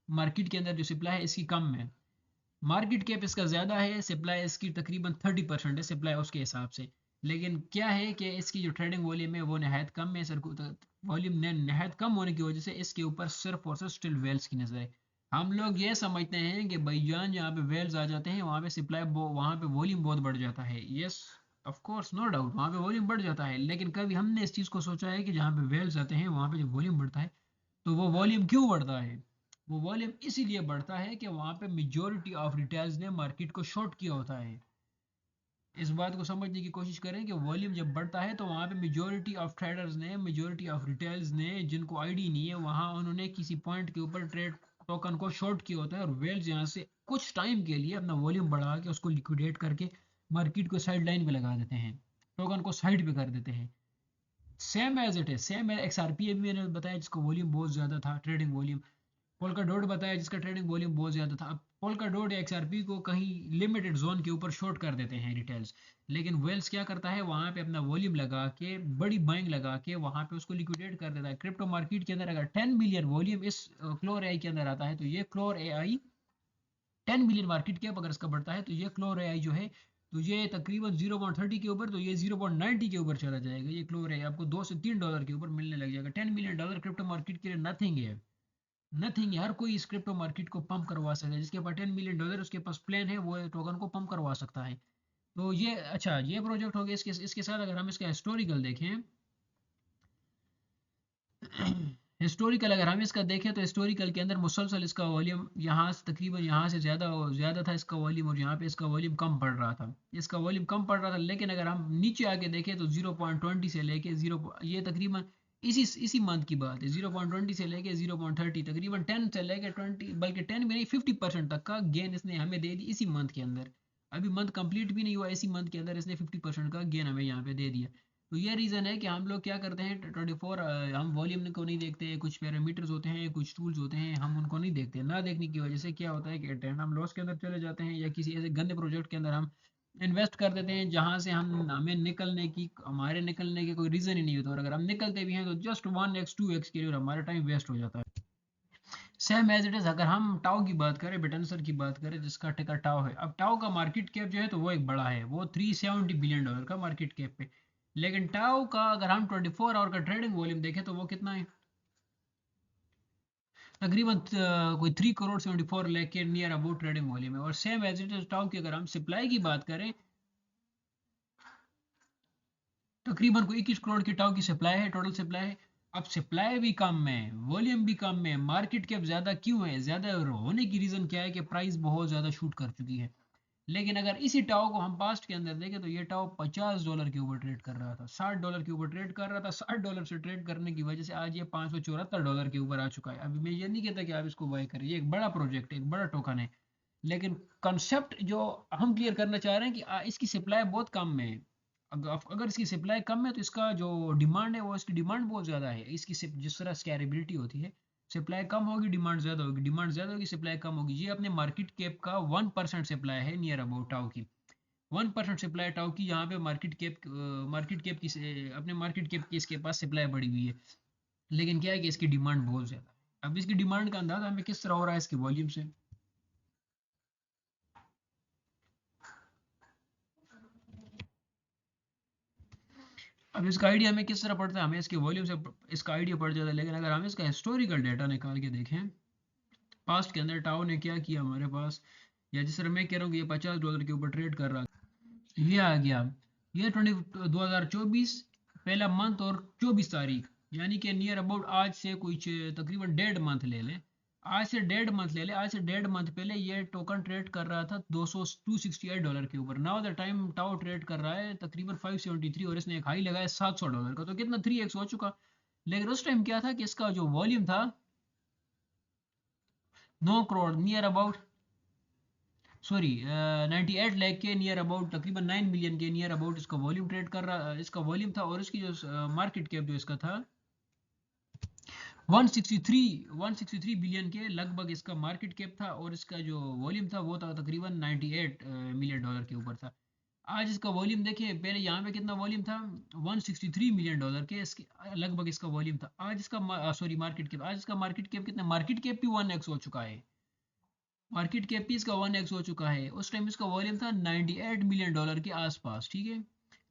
मार्केट के अंदर, जो सप्लाई है इसकी कम है, मार्केट कैप इसका ज़्यादा है, सप्लाई इसकी तकरीबन 30% है सप्लाई उसके हिसाब से। लेकिन क्या है कि इसकी जो ट्रेडिंग वॉल्यूम है वो नहायत कम है, सर को वॉल्यूम नहायत कम होने की वजह से इसके ऊपर सिर्फ और सिर्फ स्टिल वेल्स की नज़र है। हम लोग ये समझते हैं कि भाईजान जहाँ पे वेल्स आ जाते हैं वहाँ पे सप्लाई, वहाँ पे वॉल्यूम बहुत बढ़ जाता है। Yes, of course, no doubt, वहाँ पे वॉल्यूम बढ़ जाता है। लेकिन कभी हमने इस चीज़ को सोचा है कि जहाँ पे वेल्स आते हैं वहाँ पे जब वॉल्यूम बढ़ता है तो वो वॉल्यूम क्यों बढ़ता है? वो वॉल्यूम इसीलिए बढ़ता है कि वहाँ पे मेजॉरिटी ऑफ रिटेल्स ने मार्केट को शॉर्ट किया होता है। इस बात को समझने की कोशिश करें कि वॉल्यूम जब बढ़ता है तो वहाँ पे मेजॉरिटी ऑफ ट्रेडर्स ने, मेजॉरिटी ऑफ रिटेल्स ने, जिनको आईडी नहीं है, वहाँ उन्होंने किसी पॉइंट के ऊपर ट्रेड टोकन को शॉर्ट किया होता है, और वेल्स यहाँ से कुछ टाइम के लिए अपना वॉल्यूम बढ़ा के उसको लिक्विडेट करके मार्केट को साइड लाइन पे लगा देते हैं, टोकन को साइड पे कर देते हैं। Same as it is, same XRP अभी मैंने बताया जिसका वॉल्यूम बहुत ज़्यादा था, ट्रेडिंग वॉल्यूम। पोल्का डॉट बताया जिसका ट्रेडिंग वॉल्यूम बहुत ज़्यादा था। अब पोल्का डॉट या XRP को कहीं लिमिटेड जोन के ऊपर शॉर्ट कर देते हैं रिटेल्स, लेकिन वेल्स क्या करता है वहाँ पे अपना वॉल्यूम लगा के, बड़ी बाइंग लगा के वहाँ पे उसको लिक्विडेट कर देता है। क्रिप्टो मार्केट के अंदर अगर 10 मिलियन वॉल्यूम इस क्लोर एआई के अंदर आता है तो ये क्लोर एआई 10 मिलियन मार्केट कैप अगर इसका बढ़ता है तो ये क्लोर एआई जो है, तो ये तकरीबन 0.30 के ऊपर, तो ये 0.90 के ऊपर चला जाएगा। ये क्लोर एआई आपको $2 से $3 के ऊपर मिलने लग जाएगा। $10 मिलियन क्रिप्टो मार्केट के लिए नथिंग है, नथिंग है। हर कोई इस क्रिप्टो मार्केट को पंप करवा सकता है, जिसके पास $10 मिलियन उसके पास प्लान है वो टोकन को पंप करवा सकता है। तो ये अच्छा, ये प्रोजेक्ट हो गया। इसके साथ अगर हम इसका हिस्टोरिकल देखें हिस्टोरिकल अगर हम इसका देखें तो हिस्टोरिकल के अंदर मुसलसल इसका वॉल्यूम यहाँ से तकरीबन यहाँ से ज़्यादा ज़्यादा था इसका वॉल्यूम, और यहाँ पे इसका वॉल्यूम कम पड़ रहा था, इसका वॉल्यूम कम पड़ रहा था। लेकिन अगर हम नीचे आके देखें तो 0.20 से लेके 0, ये तकरीबन इसी मंथ की बात है, 0.20 से लेके 0.30, तकरीबन 10 से लेके 20, बल्कि 10 में नहीं 50% तक का गेन इसने हमें दे दी इसी मंथ के अंदर। अभी मंथ कंप्लीट भी नहीं हुआ, इसी मंथ के अंदर इसने 50% का गेन हमें यहाँ पे दे दिया। तो ये रीज़न है कि हम लोग क्या करते हैं 24, हम वॉल्यूम को नहीं देखते, कुछ पैरामीटर्स होते हैं, कुछ टूल्स होते हैं, हम उनको नहीं देखते। ना देखने की वजह से क्या होता है कि हम लॉस के अंदर चले जाते हैं, या किसी ऐसे गंदे प्रोजेक्ट के अंदर हम इन्वेस्ट कर देते हैं जहां से हमें निकलने की, हमारे निकलने के कोई रीज़न ही नहीं होता। और अगर हम निकलते भी हैं तो जस्ट 1x 2x के लिए हमारा टाइम वेस्ट हो जाता है। सेम एज इट इज अगर हम टाओ की बात करें, बिटनसर की बात करें जिसका टिकर टाओ है, अब टाओ का मार्केट कैप जो है तो वो एक बड़ा है, वो $370 बिलियन का मार्केट कैप पे। लेकिन टाओ का अगर हम 24 आवर का ट्रेडिंग वॉल्यूम देखें तो वो कितना है, तकरीबन कोई 3 करोड़ 74 लाख के नियर अबाउट ट्रेडिंग वॉल्यूम है। और same as it is Tao की अगर हम सप्लाई की बात करें, तकरीबन कोई 21 करोड़ की टाउ की सप्लाई है, टोटल सप्लाई है। अब सप्लाई भी कम है, वॉल्यूम भी कम है, मार्केट कैप ज़्यादा क्यों है? ज़्यादा होने की रीज़न क्या है कि प्राइस बहुत ज़्यादा शूट कर चुकी है। लेकिन अगर इसी टाओ को हम पास्ट के अंदर देखें तो ये टाओ $50 के ऊपर ट्रेड कर रहा था, $60 के ऊपर ट्रेड कर रहा था। $60 से ट्रेड करने की वजह से आज ये $574 के ऊपर आ चुका है। अभी मैं ये नहीं कहता कि आप इसको बाय करें, ये एक बड़ा प्रोजेक्ट है, एक बड़ा टोकन है। लेकिन कंसेप्ट जो हम क्लियर करना चाह रहे हैं कि इसकी सप्लाई बहुत कम है। अगर इसकी सप्लाई कम है तो इसका जो डिमांड है वो, इसकी डिमांड बहुत ज़्यादा है। इसकी जिस तरह स्कैरेबिलिटी होती है, सप्लाई कम होगी डिमांड ज़्यादा होगी, डिमांड ज़्यादा होगी सप्लाई कम होगी। ये अपने मार्केट कैप का 1% सप्लाई है नियर अबाउट टाउ की, 1% सप्लाई टाउ की। यहाँ पे मार्केट कैप की अपने मार्केट कैप की इसके पास सप्लाई बढ़ी हुई है। लेकिन क्या है कि इसकी डिमांड बहुत ज़्यादा है। अब इसकी डिमांड का अंदाजा हमें किस तरह हो रहा है इसके वॉल्यूम से। अब इसका आइडिया हमें किस तरह पड़ता है, हमें इसके वॉल्यूम से इसका आइडिया पड़ जाता है, लेकिन अगर हम इसका हिस्टोरिकल डाटा निकाल के देखें पास्ट के अंदर टाउ ने क्या किया हमारे पास, या जिस तरह मैं कह रहा हूँ कि ये $50 के ऊपर ट्रेड कर रहा है, ये आ गया ये 2024 पहला मंथ और 24 तारीख, यानी कि नियर अबाउट आज से कुछ तकरीबन 1.5 मंथ ले लें, आज से 1.5 मंथ ले लें, आज से 1.5 मंथ पहले ये टोकन ट्रेड कर रहा था $268 के ऊपर। Now the time tau trade कर रहा है तकरीबन 573 और इसने एक हाई लगाया $700 का, तो कितना 3x हो चुका। लेकिन उस टाइम क्या था कि इसका जो वॉल्यूम था 9 crore near about, sorry 98 lakh के नियर अबाउट, तकरीबन 9 मिलियन के नियर अबाउट इसका वॉल्यूम ट्रेड कर रहा, इसका वॉल्यूम था, और इसकी जो मार्केट कैप जो इसका था 163 बिलियन के लगभग इसका मार्केट कैप था, और इसका जो वॉल्यूम था वो था तकरीबन 98 मिलियन डॉलर के ऊपर था। आज इसका वॉल्यूम देखिए, पहले यहाँ पे कितना वॉल्यूम था, 163 मिलियन डॉलर के इसके लगभग इसका वॉल्यूम था। आज इसका सॉरी मार्केट कैप, आज इसका मार्केट कैप कितना, मार्केट कैप भी 1x हो चुका है, मार्केट कैप भी इसका 1x हो चुका है। उस टाइम इसका वॉल्यूम था 98 मिलियन डॉलर के आसपास, ठीक है।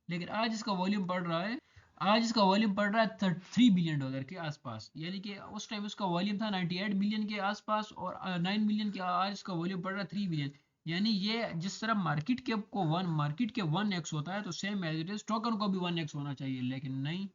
लेकिन आज इसका वॉल्यूम पड़ रहा है, आज इसका वॉल्यूम पड़ रहा है 33 बिलियन डॉलर के आसपास, यानी कि उस टाइम उसका वॉल्यूम था 98 मिलियन के आसपास और 9 मिलियन के, आज इसका वॉल्यूम पड़ रहा है 3 बिलियन। यानी ये जिस तरह मार्केट कैप 1x होता है, तो same as it is token को भी 1x होना चाहिए, लेकिन नहीं।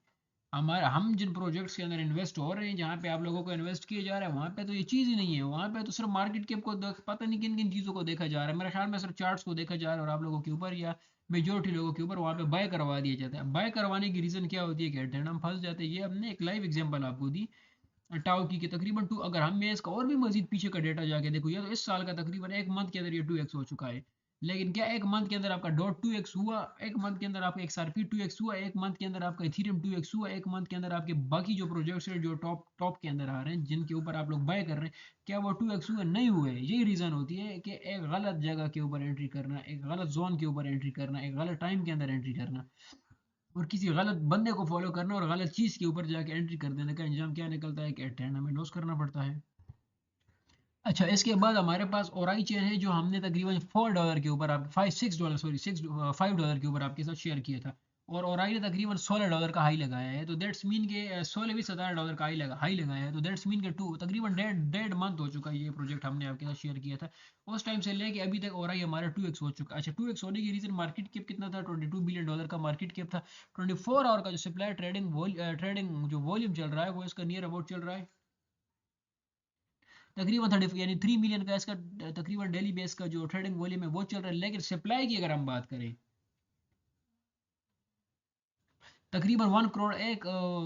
हमारा हम जिन प्रोजेक्ट्स के अंदर इन्वेस्ट हो रहे हैं, जहाँ पे आप लोगों को इन्वेस्ट किया जा रहा है, वहाँ पे तो ये चीज़ ही नहीं है, वहाँ पे तो सिर्फ मार्केट कैप को पता नहीं किन किन चीज़ों को देखा जा रहा है, मेरे ख्याल में सिर्फ चार्ट्स को देखा जा रहा है, और आप लोगों के ऊपर या मेजोरिटी लोगों के ऊपर वहाँ पे बाय करवा दिया जाता है। बाय करवाने की रीज़न क्या होती है कि एट हम फंस जाते हैं। ये हमने एक लाइव एग्जाम्पल आपको दी टाउ की, कि तकरीबन टू, अगर हम मैं इसका और भी मजीद पीछे का डेटा जाके देखूँ, या तो इस साल का तकरीबन एक मंथ के अंदर ये 2x हो चुका है। लेकिन क्या एक मंथ के अंदर आपका डॉट 2x हुआ, एक मंथ के अंदर आपका XRP 2x हुआ, एक मंथ के अंदर आपका इथेरियम 2x हुआ, एक मंथ के अंदर आपके बाकी जो प्रोजेक्ट्स हैं जो टॉप टॉप के अंदर आ रहे हैं, जिनके ऊपर आप लोग बाय कर रहे हैं, क्या वो 2x हुए? नहीं हुए। यही रीज़न होती है कि एक गलत जगह के ऊपर एंट्री करना, एक गलत जोन के ऊपर एंट्री करना, एक गलत टाइम के अंदर एंट्री करना, और किसी गलत बंदे को फॉलो करना और गलत चीज़ के ऊपर जाके एंट्री कर देने का अंजाम क्या निकलता है कि एट एंड हमें लॉस करना पड़ता है। अच्छा, इसके बाद हमारे पास ओराई चेन है, जो हमने तकरीबन $4 के ऊपर आप $5 सॉरी $5 के ऊपर आपके साथ शेयर किया था, और ओराई ने तकरीबन $16 का हाई लगाया है, तो दैट्स मीन के 16 भी $17 का हाई लगाया है, तो दैट्स मीन के टू तकरीबन डेढ़ मंथ हो चुका है ये प्रोजेक्ट हमने आपके साथ शेयर किया था। उस टाइम से लेके अभी तक ओराई हमारा 2x हो चुका है। अच्छा, 2x होने की रीज़न मार्केट कैप कितना था, $22 बिलियन का मार्केट कैप था। 24 आवर का जो सप्लाई ट्रेडिंग जो वॉल्यूम चल रहा है, वो इसका नियर अबाउट चल रहा है तकरीबन 30, यानी 3 मिलियन का इसका तकरीबन डेली बेस का जो ट्रेडिंग वॉल्यूम है वो चल रहा है। लेकिन सप्लाई की अगर हम बात करें, तकरीबन 1 करोड़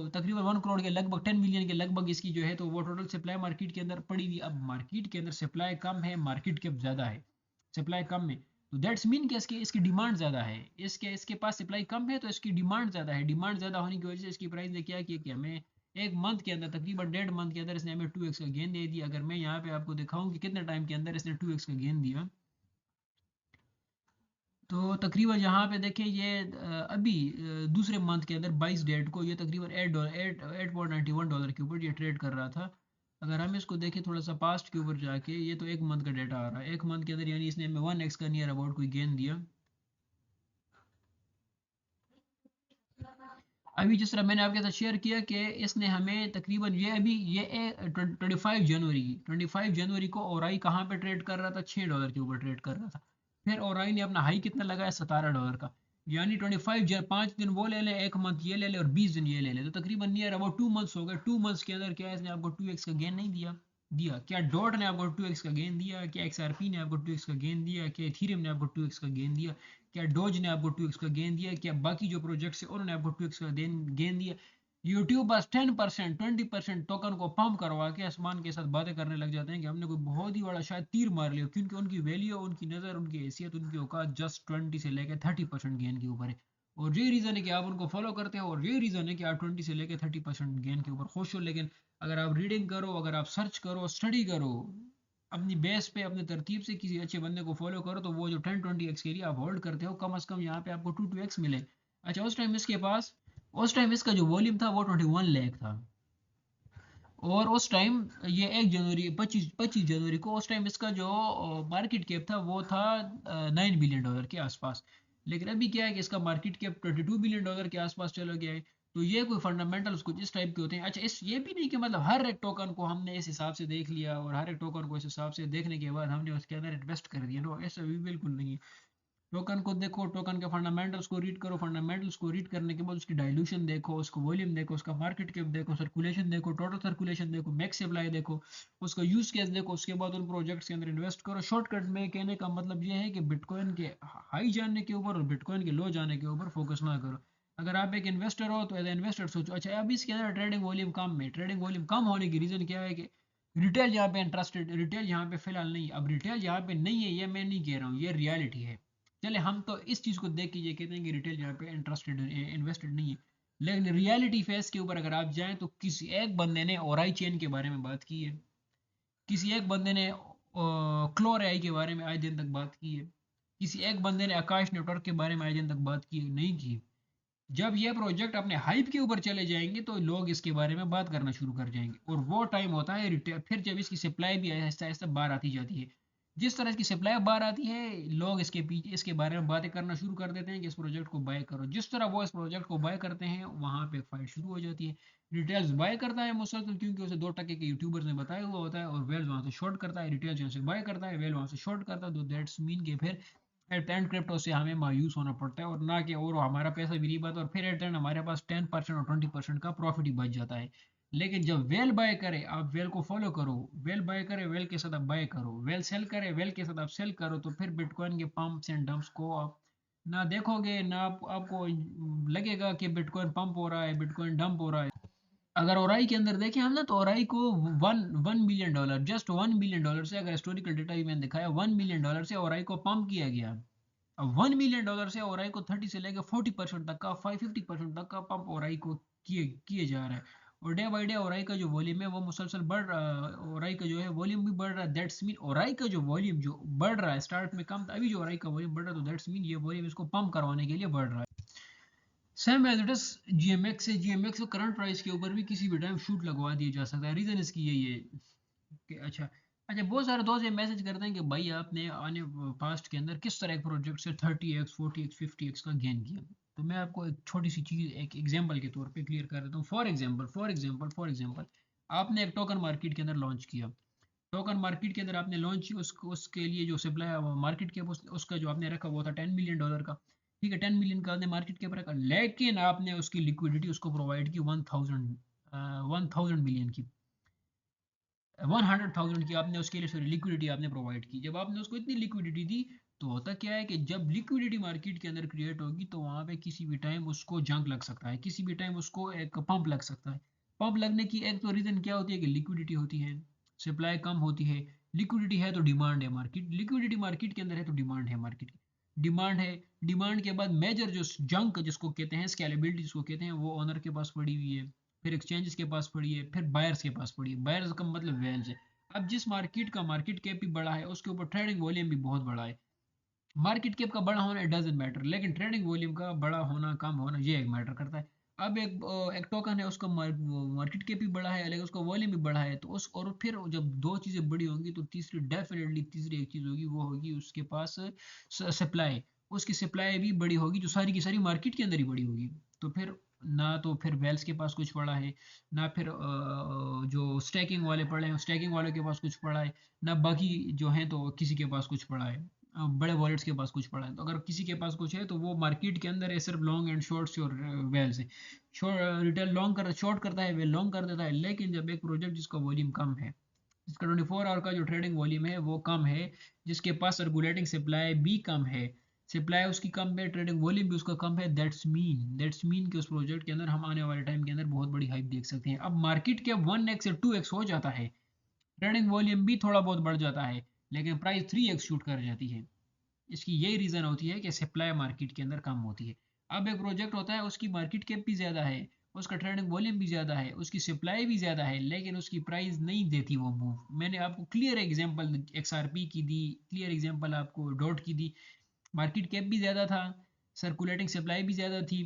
तकरीबन 1 करोड़ के लगभग 10 मिलियन के लगभग इसकी जो है, तो वो टोटल सप्लाई मार्केट के अंदर पड़ी हुई। अब मार्केट के अंदर सप्लाई कम है, मार्केट कैप ज़्यादा है, सप्लाई कम है, तो दैट्स मीन कि इसकी डिमांड ज़्यादा है, इसके पास सप्लाई कम है तो इसकी डिमांड ज़्यादा है। डिमांड ज़्यादा होने की वजह से इसकी प्राइस ने क्या किया कि हमें एक मंथ के अंदर, तकरीबन 1.5 मंथ के अंदर इसने हमें 2x का गेन दे दिया। अगर मैं यहाँ पे आपको दिखाऊं कि कितने टाइम के अंदर इसने 2x का गेन दिया, तो तकरीबन यहाँ पे देखें ये अभी दूसरे मंथ के अंदर 22 डेट को ये तकरीबन $8.91 के ऊपर ये ट्रेड कर रहा था। अगर हम इसको देखें थोड़ा सा पास्ट के ऊपर जाके, ये तो एक मंथ का डेटा आ रहा है, एक मंथ के अंदर यानी इसने हमें 1x का नियर अबाउट कोई गेन दिया। अभी जिस तरह मैंने आपके साथ शेयर किया कि इसने हमें तकरीबन ये अभी ये 25 जनवरी को ओराई कहाँ पे ट्रेड कर रहा था, $6 के ऊपर ट्रेड कर रहा था। फिर ओराई ने अपना हाई कितना लगाया, $17 का, यानी 5 दिन वो ले ले, एक मंथ ये ले ले और 20 दिन ये ले ले, तो तकरीबन नियर अबाउट 2 मंथ्स हो गए। 2 मंथ्स के अंदर क्या इसने आपको 2x का गेन नहीं दिया? क्या डॉट ने आपको 2x का गेन दिया? क्या XRP ने आपको 2x का गेन दिया? क्या इथेरियम ने आपको 2x का गेन दिया? क्या डोज ने आपको 2x का गेन दिया? क्या बाकी जो प्रोजेक्ट्स है उन्होंने आपको 2x का गेन दिया? यूट्यूब बस 10% 20% टोकन को पंप करवा के आसमान के साथ बातें करने लग जाते हैं कि हमने कोई बहुत ही बड़ा शायद तीर मार लिया, क्योंकि उनकी वैल्यू, उनकी नज़र, उनकी हैसियत, उनकी औकात जस्ट 20 से लेकर 30% गेन के ऊपर है। और यही रीज़न है कि आप उनको फॉलो करते हो, और यही रीज़न है कि आप 20 से लेकर 30% गेन के ऊपर खुश हो। लेकिन अगर आप रीडिंग करो, अगर आप सर्च करो, स्टडी करो, अपनी बेस पे अपने तरतीब से किसी अच्छे बंदे को फॉलो करो, तो वो जो 10-20x के लिए आप होल्ड करते हो, कम से कम यहाँ पे आपको 2x मिले। अच्छा, उस टाइम इसका जो वॉल्यूम था वो 21 लाख था। और उस टाइम ये 1 जनवरी 25 जनवरी को उस टाइम इसका जो मार्केट कैप था वो था $9 बिलियन के आसपास। लेकिन अभी क्या है कि इसका मार्केट कैप $22 बिलियन के आसपास चला गया है। तो ये कोई फंडामेंटल्स कुछ इस टाइप के होते हैं। अच्छा, इस ये भी नहीं कि मतलब हर एक टोकन को हमने इस हिसाब से देख लिया और हर एक टोकन को इस हिसाब से देखने के बाद हमने उसके अंदर इन्वेस्ट कर दिया। नो, ऐसा भी बिल्कुल नहीं है। टोकन को देखो, टोकन के फंडामेंटल्स को रीड करो, फंडामेंटल्स को रीड करने के बाद उसकी डाइल्यूशन देखो, उसको वॉल्यूम देखो, उसका मार्केट कैप देखो, सर्कुलेशन देखो, टोटल सर्कुलेशन देखो, मैक्स सप्लाई देखो, उसका यूज केस देखो, उसके बाद उन प्रोजेक्ट्स के अंदर इन्वेस्ट करो। शॉर्टकट में कहने का मतलब ये है कि बिटकॉइन के हाई जाने के ऊपर और बिटकॉइन के लो जाने के ऊपर फोकस ना करो। अगर आप एक इन्वेस्टर हो तो एज इन्वेस्टर सोचो, अच्छा अब इसके अंदर ट्रेडिंग वॉल्यूम कम है। ट्रेडिंग वॉल्यूम कम होने की रीजन क्या है कि रिटेल यहाँ पे इंटरेस्टेड, रिटेल यहाँ पे फिलहाल नहीं। अब रिटेल यहाँ पे नहीं है ये मैं नहीं कह रहा हूँ, ये रियलिटी है। चले हम तो इस चीज़ को देख के ये कहते हैं कि रिटेल यहाँ पे इंटरेस्टेड इन्वेस्टेड नहीं है। लेकिन रियलिटी फेस के ऊपर अगर आप जाएं तो किसी एक बंदे ने ओराई चेन के बारे में बात की है, किसी एक बंदे ने क्लोर एआई के बारे में आज दिन तक बात की है, किसी एक बंदे ने आकाश नेटवर्क के बारे में आज दिन तक बात की है, नहीं की। जब ये प्रोजेक्ट अपने हाइप के ऊपर चले जाएंगे तो लोग इसके बारे में बात करना शुरू कर जाएंगे और वो टाइम होता है रिटेल। फिर जब इसकी सप्लाई भी आहिस्ता आहिस्ता बाहर आती जाती है, जिस तरह इसकी सप्लाई बाहर आती है लोग इसके पीछे इसके बारे में बातें करना शुरू कर देते हैं कि इस प्रोजेक्ट को बाय करो। जिस तरह वो इस प्रोजेक्ट को बाय करते हैं वहां पे फाइट शुरू हो जाती है। रिटेल्स बाय करता है मुसलसल क्योंकि उसे 2 टके के यूट्यूबर्स ने बताया हुआ होता है, और वेल्स वहां से शॉर्ट करता है। रिटेल जहाँ से बाय करता है वेल वहां से शॉर्ट करता है। तो दैट्स मीन के फिर एट एंड क्रिप्टो से हमें मायूस होना पड़ता है और ना कि और हमारा पैसा भी नहीं बचा, और फिर एट एंड हमारे पास 10% और 20% का प्रॉफिट ही बच जाता है। लेकिन जब वेल बाय करे, आप वेल को फॉलो करो, वेल बाय करे वेल के साथ आप बाय करो, वेल सेल करे वेल के साथ आप सेल करो, तो फिर बिटकॉइन के पंप्स एंड डंप्स को आप ना देखोगे ना आपको लगेगा कि बिटकॉइन पंप हो रहा है, बिटकॉइन डंप हो रहा है। अगर ओराई के अंदर देखें हम ना तो ओराई को one one billion dollar just $1 billion से, अगर हिस्टोरिकल डेटा भी मैंने दिखाया, $1 बिलियन से ओराई को पंप किया गया। अब $1 मिलियन से ओराई को 30 से लेकर 40% तक का 50% तक का पंप ओराई को किए किए जा रहा है। और डे बाई डे ओराई का जो वॉल्यूम है वो मुसलसल बढ़ रहा है। ओराई का जो है वॉल्यूम भी बढ़ रहा है। दैट्स मीन ओराई का जो वॉल्यूम जो बढ़ रहा है, स्टार्ट में कम था, अभी जो ओराई का वॉल्यूम बढ़ रहा है, तो दैट्स मीन ये वॉल्यूम इसको पंप करवाने के लिए बढ़ रहा है। सेम एज इट इज जीएमएक्स से, जीएमएक्स को करंट प्राइस के ऊपर भी किसी भी टाइम शूट लगवा दिया जा सकता है। रीजन इसकी यही है कि अच्छा अच्छा बहुत सारे दोस्त ये मैसेज करते हैं कि भाई आपने आने पास्ट के अंदर किस तरह एक प्रोजेक्ट से 30x 40x 50x का गेन किया। तो मैं आपको एक छोटी सी चीज़ एक एग्जांपल के तौर पे क्लियर कर देता हूँ। फॉर एग्जांपल आपने एक टोकन मार्केट के अंदर लॉन्च किया। टोकन मार्केट के अंदर आपने लॉन्च किया, उसको उसके लिए जो सप्लाई मार्केट कैप उसका जो आपने रखा वो था $10 मिलियन का। ठीक है, 10 मिलियन का आपने मार्केट कैप रखा, लेकिन आपने उसकी लिक्विडिटी उसको प्रोवाइड की 1000 मिलियन की, 100,000 की आपने उसके लिए सॉरी लिक्विडिटी आपने प्रोवाइड की। जब आपने उसको इतनी लिक्विडिटी दी तो होता क्या है कि जब लिक्विडिटी मार्केट के अंदर क्रिएट होगी तो वहां पे किसी भी टाइम उसको जंक लग सकता है, किसी भी टाइम उसको एक पंप लग सकता है। पंप लगने की एक तो रीजन क्या होती है कि लिक्विडिटी होती है, सप्लाई कम होती है। लिक्विडिटी है तो डिमांड है मार्केट, लिक्विडिटी मार्केट के अंदर है तो डिमांड है मार्केट की। डिमांड है, डिमांड के बाद मेजर जो जंक जिसको कहते हैं, स्केलेबिलिटी जिसको कहते हैं, वो ओनर के पास पड़ी हुई है, फिर एक्सचेंजेस के पास पड़ी है, फिर बायर्स के पास पड़ी है। बायर्स का मतलब वेल्स है। अब जिस मार्केट का मार्केट कैप भी बड़ा है उसके ऊपर ट्रेडिंग वॉल्यूम भी बहुत बड़ा है। मार्केट कैप का बड़ा होना इट डजंट मैटर, लेकिन ट्रेडिंग वॉल्यूम का बड़ा होना कम होना ये एक मैटर करता है। अब एक टोकन है उसका मार्केट कैप भी बड़ा है, लेकिन उसका वॉल्यूम भी बड़ा है, तो उस और फिर जब दो चीज़ें बड़ी होंगी तो तीसरी डेफिनेटली तीसरी एक चीज़ होगी, वो होगी उसके पास सप्लाई। उसकी सप्लाई भी बड़ी होगी जो सारी की सारी मार्केट के अंदर ही बड़ी होगी। तो फिर ना तो फिर वेल्स के पास कुछ पड़ा है, ना फिर जो स्टैकिंग वाले पड़े हैं स्टैकिंग वालों के पास कुछ पड़ा है, ना बाकी जो हैं तो किसी के पास कुछ पड़ा है, बड़े वॉलेट्स के पास कुछ पड़ा है। तो अगर किसी के पास कुछ है तो वो मार्केट के अंदर है सिर्फ लॉन्ग एंड शॉर्ट्स और वेल्स है। रिटेल लॉन्ग कर शॉर्ट करता है, वेल लॉन्ग कर देता है। लेकिन जब एक प्रोजेक्ट जिसका वॉल्यूम कम है, जिसका 24 आवर का जो ट्रेडिंग वॉल्यूम है वो कम है, जिसके पास सर्कुलेटिंग सप्लाई भी कम है, सप्लाई उसकी कम है, ट्रेडिंग वॉल्यूम भी उसका कम है, दैट्स मीन कि उस प्रोजेक्ट के अंदर हम आने वाले टाइम के अंदर बहुत बड़ी हाइप देख सकते हैं। अब मार्केट के 1x से 2x हो जाता है, ट्रेडिंग वॉल्यूम भी थोड़ा बहुत बढ़ जाता है, लेकिन प्राइस 3x शूट कर जाती है। इसकी यही रीज़न होती है कि सप्लाई मार्केट के अंदर कम होती है। अब एक प्रोजेक्ट होता है उसकी मार्केट कैप भी ज़्यादा है, उसका ट्रेडिंग वॉल्यूम भी ज़्यादा है, उसकी सप्लाई भी ज़्यादा है, लेकिन उसकी प्राइस नहीं देती वो मूव। मैंने आपको क्लियर एग्जांपल XRP की दी, क्लियर एग्जांपल आपको डॉट की दी। मार्केट कैप भी ज़्यादा था, सर्कुलेटिंग सप्लाई भी ज़्यादा थी,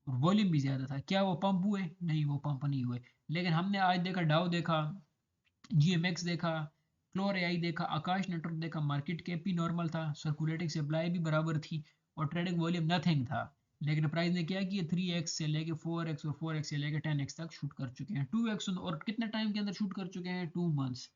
और वॉल्यूम भी ज़्यादा था। क्या वो पंप हुए? नहीं, वो पंप नहीं हुए। लेकिन हमने आज देखा डाउ देखा, जीएमएक्स देखा, फ्लोर एआई देखा, आकाश नेटवर्क देखा, मार्केट कैप भी नॉर्मल था, सर्कुलेटिंग सप्लाई भी बराबर थी और ट्रेडिंग वॉल्यूम नथिंग था। लेकिन प्राइस ने क्या किया, 3x से लेके 4x और 4x से लेके 10x तक शूट कर चुके हैं, 2x और कितने टाइम के अंदर शूट कर चुके हैं, 2 मंथ्स,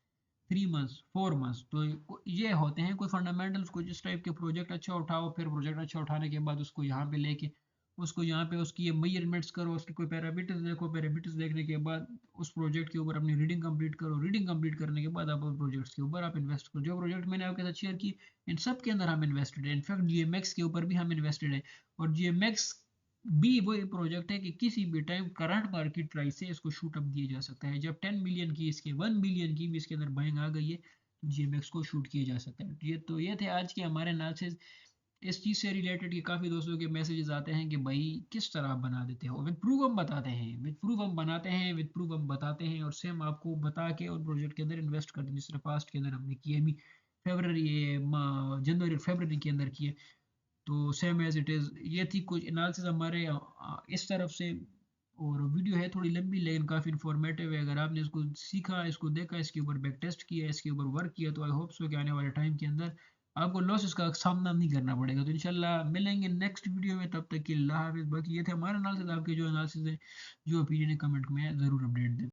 3 मंथ्स, 4 मंथ्स। तो ये होते हैं कोई फंडामेंटल्स, कुछ इस टाइप के प्रोजेक्ट अच्छा उठाओ, फिर प्रोजेक्ट अच्छा उठाने के बाद उसको यहाँ पे लेके, उसको यहाँ पे उसकी ये मेजरमेंट्स करो, उसके कोई पैरामीटर्स देखो, पैरामीटर्स देखने के बाद उस प्रोजेक्ट के ऊपर अपनी रीडिंग कंप्लीट करो, रीडिंग कंप्लीट करने के बाद आप उस प्रोजेक्ट्स के ऊपर आप इन्वेस्ट करो। जो प्रोजेक्ट मैंने आपके साथ शेयर की, इन सब के अंदर हम इन्वेस्टेड है। इनफैक्ट जीएमएक्स के ऊपर भी हम इन्वेस्टेड है। और जीएमएक्स भी वही प्रोजेक्ट है कि किसी भी टाइम करंट मार्केट प्राइस से इसको शूट अप दिया जा सकता है। जब 10 मिलियन की इसके 1 बिलियन की भी इसके अंदर बाइंग आ गई है, तो जीएमएक्स को शूट किया जा सकता है। ये थे आज के हमारे एनालिसिस। इस चीज़ से रिलेटेड कि काफ़ी दोस्तों के मैसेजेस आते हैं कि भाई किस तरह आप बना देते हो, विद प्रूफ हम बताते हैं, विद प्रूफ हम बनाते हैं, विद प्रूफ हम बताते हैं और सेम आपको बता के और प्रोजेक्ट के अंदर इन्वेस्ट करते हैं, जिस तरह पास्ट के अंदर हमने किए भी, फेबररी जनवरी और फेबररी के अंदर किए। तो सेम एज इट इज़ ये थी कुछ एनालिसिस हमारे इस तरफ से। और वीडियो है थोड़ी लंबी लेकिन काफ़ी इन्फॉर्मेटिव है। अगर आपने इसको सीखा, इसको देखा, इसके ऊपर बैक टेस्ट किया, इसके ऊपर वर्क किया, तो आई होप सो कि आने वाले टाइम के अंदर आपको लॉसेस का सामना नहीं करना पड़ेगा। तो इंशाल्लाह मिलेंगे नेक्स्ट वीडियो में, तब तक के लिए अल्लाह हाफिज़। बाकी ये थे हमारे एनालिसिस, आपके जो एनालिसिस है, जो ओपिनियन है, कमेंट में ज़रूर अपडेट दें।